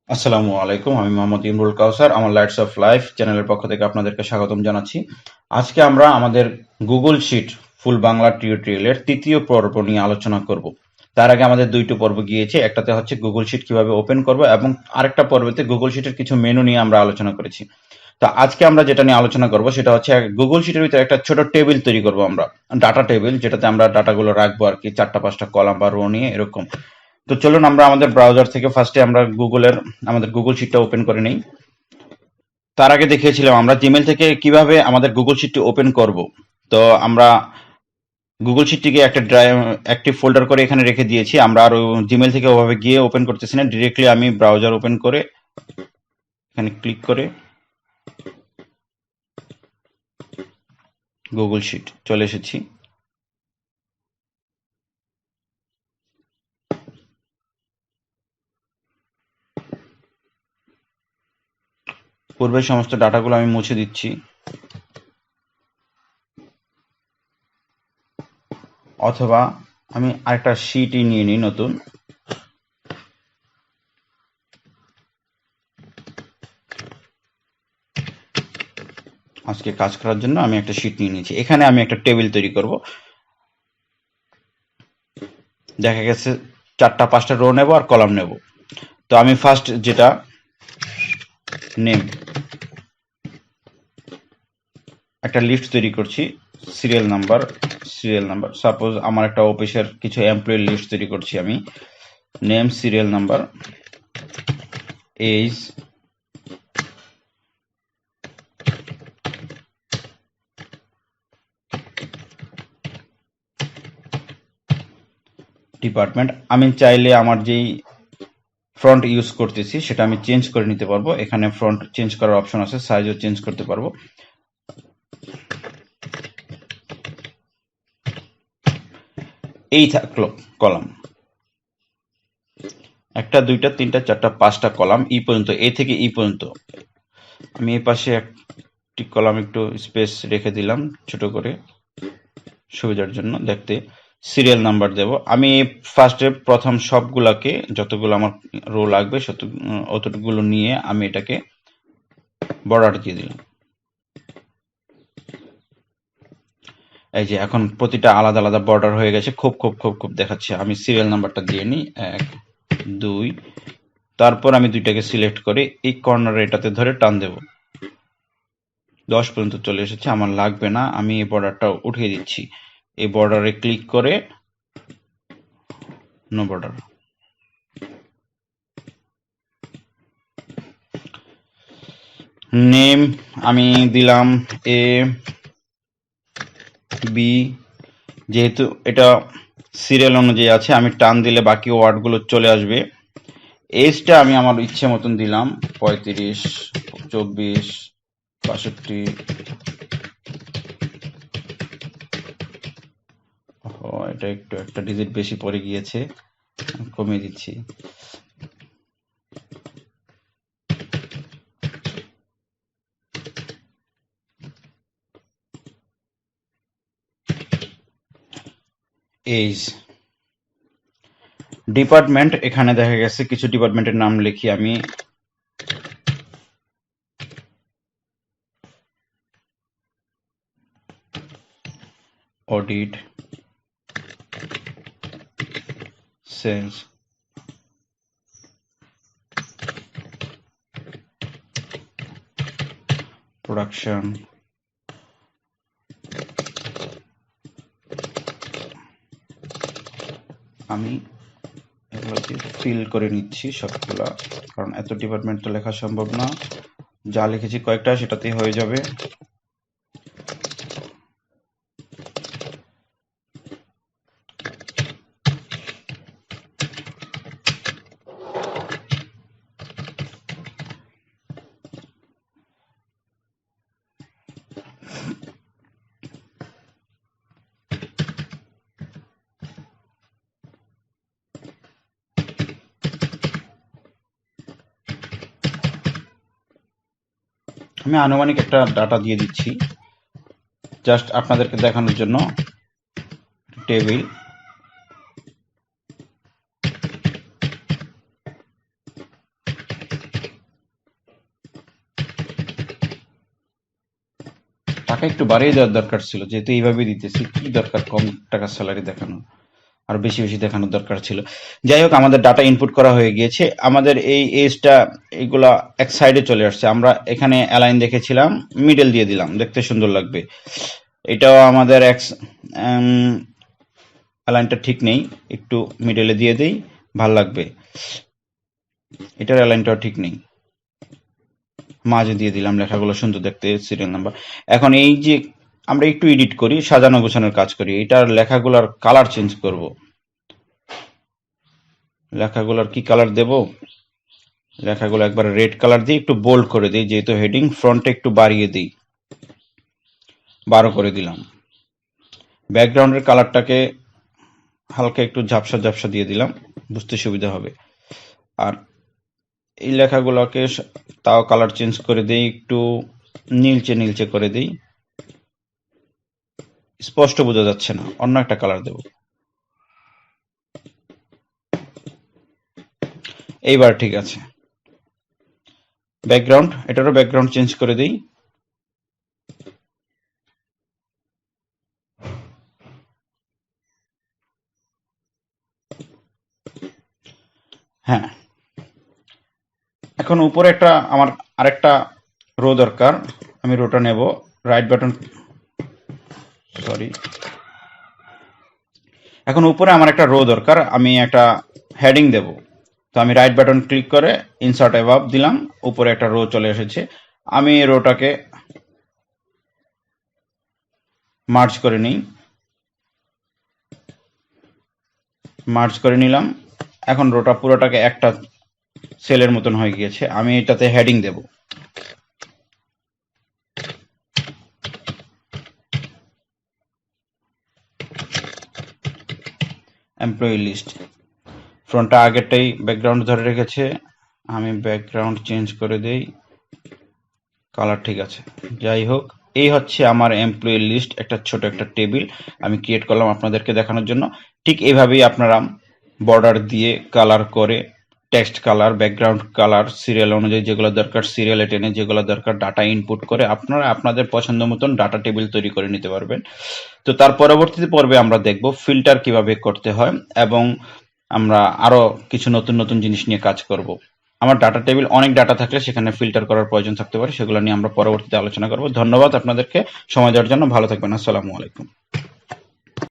আসসালামু আলাইকুম, আমি মোহাম্মদ ইমরুল কাউসার। আমার লাইটস অফ লাইফ চ্যানেলের পক্ষ থেকে আপনাদেরকে স্বাগতম জানাচ্ছি। আজকে আমরা আমাদের গুগল শিট ফুল বাংলা টিউটোরিয়ালের তৃতীয় পর্ব নিয়ে আলোচনা করব। তার আগে আমাদের দুইটি পর্ব গিয়েছে, একটাতে হচ্ছে গুগল শিট কিভাবে ওপেন করব এবং আরেকটা পর্বতে গুগল শিটের কিছু মেনু নিয়ে আমরা আলোচনা করেছি। তো আজকে আমরা যেটা নিয়ে আলোচনা করব সেটা হচ্ছে গুগল শিটের ভিতরে একটা ছোট টেবিল তৈরি করব আমরা, ডাটা টেবিল, যেটাতে আমরা ডাটাগুলো রাখবো আর কি, 4টা 5টা কলাম বা রো নিয়ে এরকম। তো চলুন আমরা আমাদের ব্রাউজার থেকে ফার্স্টে আমরা আমাদের গুগল শিটটা ওপেন করে নেই। তার আগে দেখিয়েছিলাম আমরা জিমেল থেকে কিভাবে আমাদের গুগল শিটটি ওপেন করব। তো আমরা গুগল শিটটিকে একটা ড্রাইভ একটি ফোল্ডার করে এখানে রেখে দিয়েছি। আমরা আর জিমেল থেকে ওভাবে গিয়ে ওপেন করতেছি না, ডিরেক্টলি আমি ব্রাউজার ওপেন করে এখানে ক্লিক করে গুগল শিট চলে এসেছি। পূর্বের সমস্ত ডাটাগুলো আমি মুছে দিচ্ছি, অথবা আমি আরেকটা শিটই নিয়ে নিই নতুন। আজকে কাজ করার জন্য আমি একটা শিট নিয়ে নিয়েছি। এখানে আমি একটা টেবিল তৈরি করব। দেখা গেছে 4টা 5টা রো নেব আর কলাম নেব। তো আমি ফার্স্ট যেটা নেম একটা লিস্ট তৈরি করছি, সিরিয়াল নাম্বার সাপোজ আমার একটা অফিসের কিছু এমপ্লয়ি লিস্ট তৈরি করছি আমি। Name, serial number, age, department. আমি চাইলে আমার যেই ফ্রন্ট ইউজ করতেছি সেটা আমি চেঞ্জ করে নিতে পারবো। এখানে ফ্রন্ট চেঞ্জ করার অপশন আছে, সাইজও চেঞ্জ করতে পারবো। এই থাকলো কলাম, 1 2 3 4 5টা কলাম ই পর্যন্ত, এ থেকে ই পর্যন্ত। আমি এই পাশে একটি কলাম একটু স্পেস রেখে দিলাম ছোট করে সুবিধার জন্য দেখতে। সিরিয়াল নাম্বার দেব আমি ফার্স্টে, প্রথম সবগুলাকে যতগুলো আমার রো লাগবে অতটুকুলো নিয়ে আমি এটাকে বর্ডার দিয়ে দিলাম। এই যে এখন প্রতিটা আলাদা আলাদা বর্ডার হয়ে গেছে, খুব খুব খুব খুব দেখাচ্ছে। আমি সিরিয়াল নাম্বারটা দিয়ে নিই 1 2, তারপর আমি দুইটাকে সিলেক্ট করে এই কর্নারে এটাতে ধরে টান দেব। 10 পর্যন্ত চলে এসেছে, আমার লাগবে না, আমি এই বর্ডারটা উঠিয়ে দিচ্ছি। এই বর্ডারে ক্লিক করে নো বর্ডার। নেম আমি দিলাম এ বি, যেহেতু এটা সিরিয়াল অনুযায়ী আছে, আমি টান দিলে বাকি ওয়ার্ডগুলো চলে আসবে। এজটা আমি আমার ইচ্ছে মতন দিলাম 35, 24, 62। এটা একটু একটা ডিজিট বেশি পড়ে গিয়েছে, কমিয়ে দিচ্ছি। এজ, ডিপার্টমেন্ট, এখানে দেখা গেছে কিছু ডিপার্টমেন্টের নাম লিখি আমি। অডিট, সেলস, প্রোডাকশন, আমি এগুলোকে ফিল করে নিচ্ছি সবগুলা, কারণ এত ডিপার্টমেন্ট তো লেখা সম্ভব না। যা লিখেছি কয়েকটা সেটাতেই হয়ে যাবে। আমি আনুমানিক একটা ডাটা দিয়ে দিচ্ছি জাস্ট আপনাদেরকে দেখানোর জন্য। টেবিল, টাকা একটু বাড়িয়ে দেওয়ার দরকার ছিল, যেহেতু এইভাবে দিতেছি, কি দরকার কম টাকার স্যালারি দেখানো, আর বেশি বেশি দেখানোর দরকার ছিল। যাই হোক, আমাদের ডাটা ইনপুট করা হয়ে গিয়েছে। আমাদের এই এজটা এগুলা এক সাইডে চলে আসছে। আমরা এখানে অ্যালাইন দেখেছিলাম, মিডল দিয়ে দিলাম, দেখতে সুন্দর লাগবে। এটাও আমাদের অ্যালাইনটা ঠিক নেই, একটু মিডলে দিয়ে দেই, ভাল লাগবে। এটার অ্যালাইনটাও ঠিক নেই, মাঝে দিয়ে দিলাম, লেখাগুলো সুন্দর দেখতে, সিরিয়াল নাম্বার। এখন এই যে আমরা একটু এডিট করি, সাজানো গোছানোর কাজ করি, এটার লেখাগুলোর কালার চেঞ্জ করব। লেখাগুলোর কি কালার দেব? লেখাগুলো একবার রেড কালার দিয়ে একটু বোল্ড করে দিই, যেহেতু হেডিং, ফ্রন্টে একটু বাড়িয়ে দিই, 12 করে দিলাম। ব্যাকগ্রাউন্ডের কালারটাকে হালকা একটু ঝাপসা ঝাপসা দিয়ে দিলাম, বুঝতে সুবিধা হবে। আর এই লেখাগুলোকে তাও কালার চেঞ্জ করে দিই, একটু নীলচে নীলচে করে দিই, স্পষ্ট বোঝা যাচ্ছে না, অন্য একটা কালার দেব। এইবার ঠিক আছে। ব্যাকগ্রাউন্ড, এটারও ব্যাকগ্রাউন্ড চেঞ্জ করে দিই। হ্যাঁ, এখন উপরে একটা আমার আরেকটা রো দরকার, আমি রোটা নেব, রাইট বাটন, সরি, এখন উপরে আমার একটা রো দরকার, আমি একটা হেডিং দেব। তো আমি রাইট বাটন ক্লিক করে ইনসার্ট অ্যাবাব দিলাম, উপরে একটা রো চলে এসেছে। আমি রোটাকে মার্জ করে নিই, মার্জ করে নিলাম। এখন রোটা পুরোটাকে একটা সেলের মতন হয়ে গিয়েছে। আমি এটাতে হেডিং দেব, এমপ্লয়ি লিস্ট। ফ্রন্টটা আগেরটাই ব্যাকগ্রাউন্ড ধরে রেখেছে, আমি ব্যাকগ্রাউন্ড চেঞ্জ করে দেই, কালার ঠিক আছে। যাই হোক, এই হচ্ছে আমার এমপ্লয়ি লিস্ট, একটা ছোট একটা টেবিল আমি ক্রিয়েট করলাম আপনাদেরকে দেখানোর জন্য। ঠিক এইভাবেই আপনারা বর্ডার দিয়ে কালার করে, text colour, background colour, serial অনুযায়ী যেগুলো দরকার সিরিয়ালে টেনে, যেগুলো দরকার ডাটা ইনপুট করে আপনারা আপনাদের পছন্দ মতন ডাটা টেবিল তৈরি করে নিতে পারবেন। তো তার পরবর্তী পর্বে আমরা দেখব ফিল্টার কিভাবে করতে হয়, এবং আমরা আরো কিছু নতুন নতুন জিনিস নিয়ে কাজ করব। আমার ডাটা টেবিল অনেক ডাটা থাকলে সেখানে ফিল্টার করার প্রয়োজন থাকতে পারে, সেগুলো নিয়ে আমরা পরবর্তীতে আলোচনা করব। ধন্যবাদ আপনাদেরকে সময় দেওয়ার জন্য, ভালো থাকবেন, আসসালামু আলাইকুম।